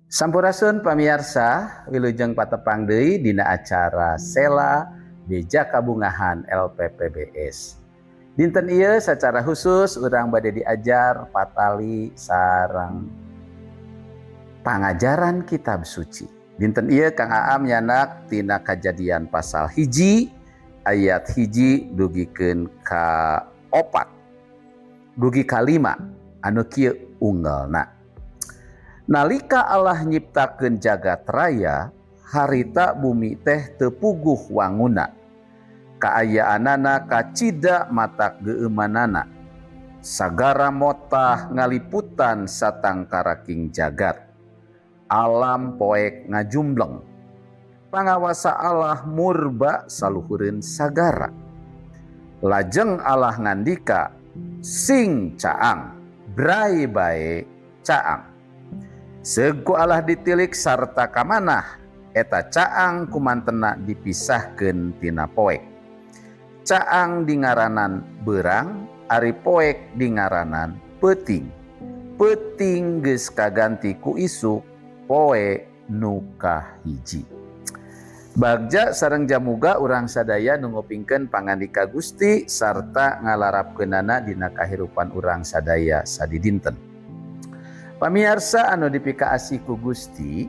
Sampurasun pamirsa, wilujeng patepang deui dina acara Sela Beja Kabungahan LPPBS. Dinten ieu secara khusus urang bade diajar patali sareng pangajaran kitab suci. Dinten ieu Kang Aam nyanak tina Kajadian pasal 1 ayat 1 dugikeun ka 4 dugi ka 5 anu kieu unggalna. Nalika Allah nyiptakeun jagat raya, harita bumi teh teu puguh wanguna. Kaayaanana kacida matak geueumanana. Sagara motah ngaliputan satangkaraking jagat. Alam poek ngajumbleng. Pangawasa Allah murba saluhureun sagara. Lajeng Allah ngandika, sing caang, bray bae caang. Segu Allah ditilik sarta kamanah, eta caang kumantena dipisahkeun tina poek. Caang dingaranan beurang, ari poek dingaranan peuting. Peuting geus kaganti ku isuk, poe nu kahiji. Bagja sareng jamuga urang sadaya nu ngupingkeun pangandika Gusti sarta ngalarapkeunana dina kahirupan urang sadaya sadidinten. Pamirsa anu dipikaasi ku Gusti,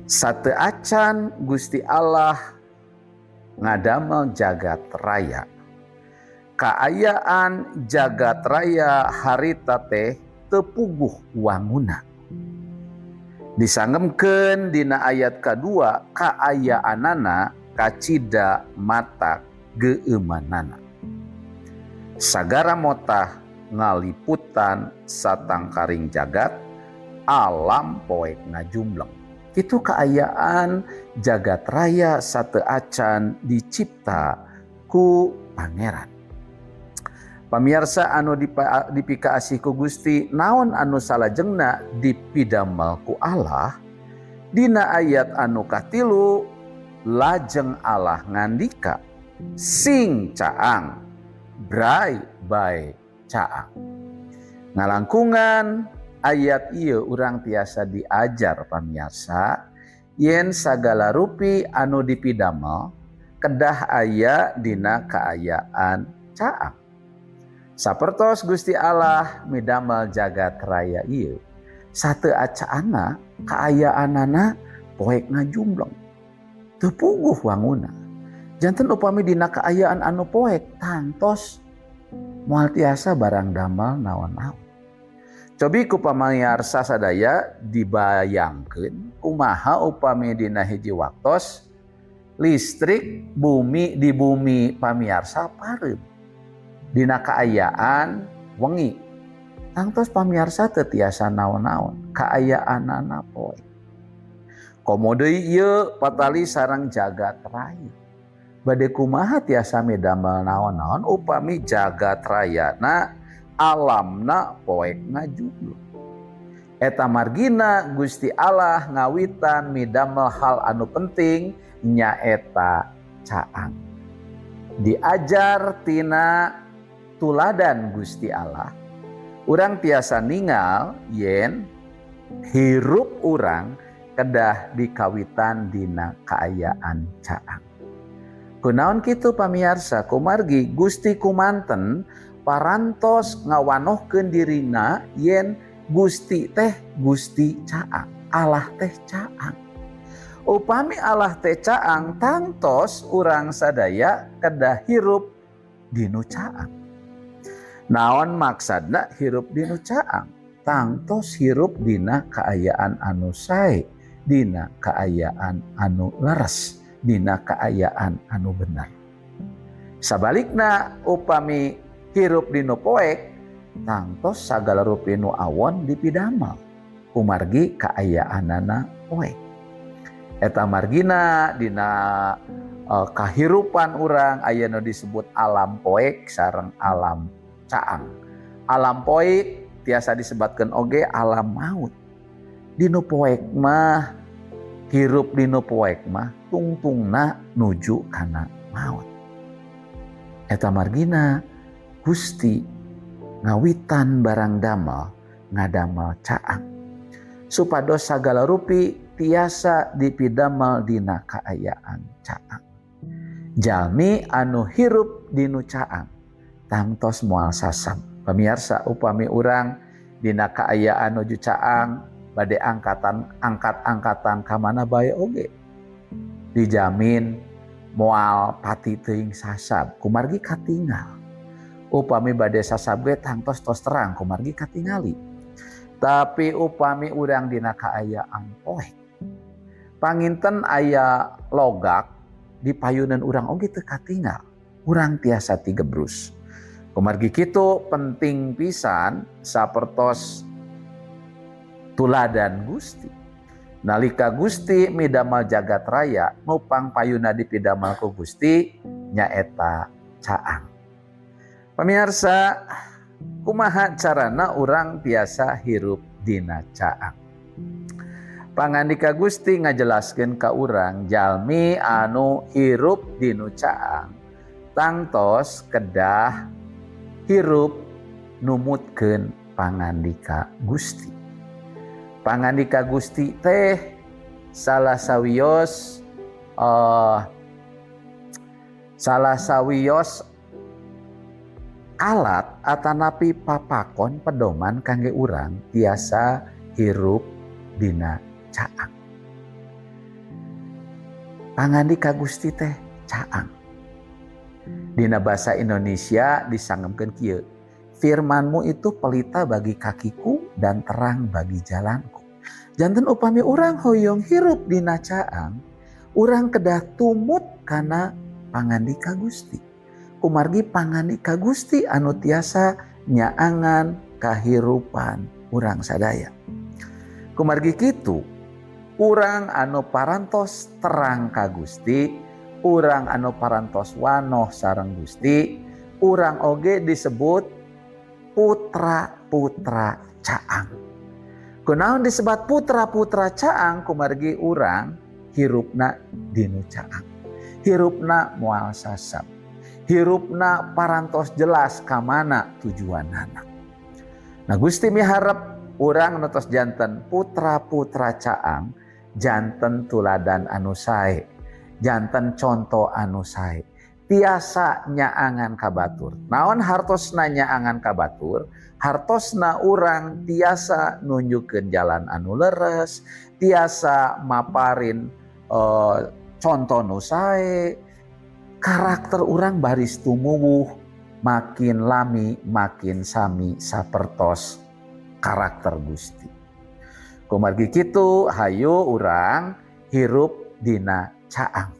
sateu acan Gusti Allah ngadamel jagat raya. Kaayaan jagat raya harita teh teu puguh wanguna. Disangemkeun dina ayat kadua, kaayaanana kacida matak geueumanana. Sagara motah ngaliputan satangkaring jagat, alam poek ngajumbleng. Itu kaayaan jagat raya sateu acan dicipta ku Pangeran. Pamirsa anu dipikaasi ku Gusti, naon anu salajengna dipidamel ku Allah? Dina ayat anu katilu, lajeng Allah ngandika, sing caang, bray bae caang. Ngalangkungan ayat ieu urang tiasa diajar pamirsa yen sagala rupi anu dipidamel kedah aya dina kaayaan caang. Sapertos Gusti Allah midamel jagat raya ieu, sateu acaana kaayaanana poek ngajumbleng. Teu puguh wanguna. Janten upami dina kaayaan anu poek tantos moal tiasa barang damel naon-naon. Cobi ku pamirsa sadaya dibayangkeun kumaha upami dina hiji waktos listrik di bumi pamirsa pareup. Dina kaayaan wengi. Tangtos pamirsa teu tiasa naon-naon, kaayaanana poe. Komo deui ieu patali sareng jagat raya. Bade kumaha tiasa midamel naon-naon upami jagat rayana alamna poek ngajumbleng. Eta margina Gusti Allah ngawitan midamel hal anu penting nyaeta caang. Diajar tina tuladan Gusti Allah, urang tiasa ningal yen hirup urang kedah dikawitan dina kaayaan caang. Kunaon kitu pamirsa, kumargi Gusti kumanten parantos ngawanohkeun dirina yen Gusti teh Gusti caang, Allah teh caang. Upami Allah teh caang, tangtos urang sadaya kedah hirup dinu caang. Naon maksudna hirup dinu caang? Tangtos hirup dina kaayaan anu sae, dina kaayaan anu leres, dina kaayaan anu bener. Sabalikna upami hirup dinu poek, tangtos sagala rupi nu awon dipidamel kumargi kaayaanana poek. Eta margina dina kahirupan urang aya nu disebut alam poek sareng alam caang. Alam poek tiasa disebatkeun oge alam maut. Dinu poek mah hirup dinu poek mah tungtungna nuju kana maut. Eta margina Gusti ngawitan barang damel ngadamel caang. Supados sagala rupi tiasa dipidamel dina kaayaan caang. Jalmi anu hirup dinu caang tangtos moal sasab. Pamirsa, upami urang dina kaayaan nuju caang bade angkat-angkatan ka mana bae oge. Dijamin moal pati teuing sasab kumargi katinggal. Upami bade sasab ge tangtos tos terang kumargi katingali. Tapi upami urang dina kaayaan poek, panginten aya logak di payunan urang oge teu katinggal. Urang tiasa tigebrus. Kumargi kitu penting pisan sapertos tuladan Gusti. Nalika Gusti midamel jagat raya, nupang payuna dipidamel ku Gusti nyaeta caang. Pamirsa, kumaha carana urang tiasa hirup dina caang? Pangandika Gusti ngajelaskeun ka urang jalmi anu hirup dinu caang tangtos kedah hirup numutkeun pangandika Gusti. Pangandika Gusti teh salah sawios alat atanapi papakon pedoman kangge urang tiasa hirup dina caang. Pangandika Gusti teh caang. Dina basa Indonesia disangemkeun kieu. Firman-Mu itu pelita bagi kakiku dan terang bagi jalanku. Janten upami urang hoyong hirup dina caang, urang kedah tumut kana pangandika Gusti. Kumargi pangandika Gusti anu tiasa nyaangan kahirupan urang sadaya. Kumargi kitu, urang anu parantos terang ka Gusti, urang anu parantos wanoh sareng Gusti, urang oge disebut putra-putra caang. Kunaon disebut putra-putra caang? Kumargi urang hirupna dinu caang. Hirupna moal sasab. Hirupna parantos jelas ka mana tujuanana. Nah Gusti miharep urang anu tos janten putra-putra caang, janten tuladan anu sae, janten conto anu sae. Tiasa nyaangan kabatur. Naon hartosna nyaangan kabatur? Hartosna urang tiasa nunjukkeun jalan anu leres, tiasa maparin contoh nu sae. Karakter urang baris tumuwuh, makin lami makin sami sapertos karakter Gusti. Kumargi kitu hayu urang hirup dina caang.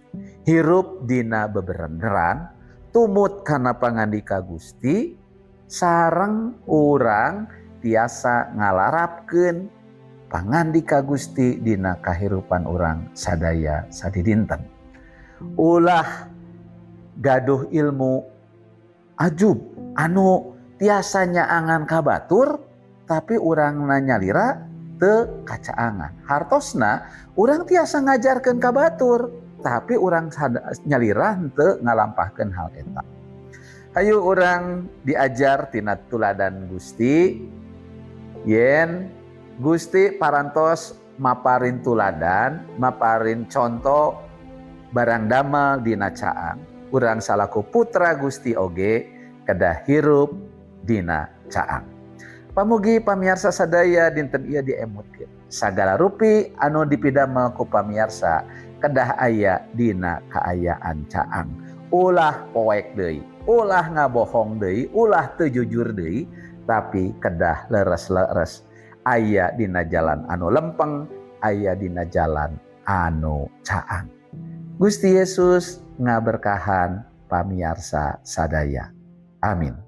Hirup dina beberenderan, tumut kana pangandika Gusti, sareng urang tiasa ngalarapkeun pangandika Gusti dina kahirupan urang sadaya sadidinten. Ulah gaduh ilmu ajub anu tiasa nyaangan kabatur, tapi urang nyalira teu kacaangan. Hartosna urang tiasa ngajarkeun kabatur, tapi urang nyalira henteu ngalampahkeun hal eta. Hayu urang diajar tina tuladan Gusti, yen Gusti parantos maparin tuladan, maparin contoh barang damel dina caang. Urang salaku putra Gusti oge kedah hirup dina caang. Pamugi pamiarsa sadaya dinten ieu diemutkeun. Sagala rupi anu dipidamel ku pamiarsa kedah aya dina kaayaan caang. Ulah poek deui, ulah ngabohong deui, ulah teu jujur deui, tapi kedah leres-leres. Aya dina jalan anu lempeng, aya dina jalan anu caang. Gusti Yesus ngaberkahan pamiarsa sadaya. Amin.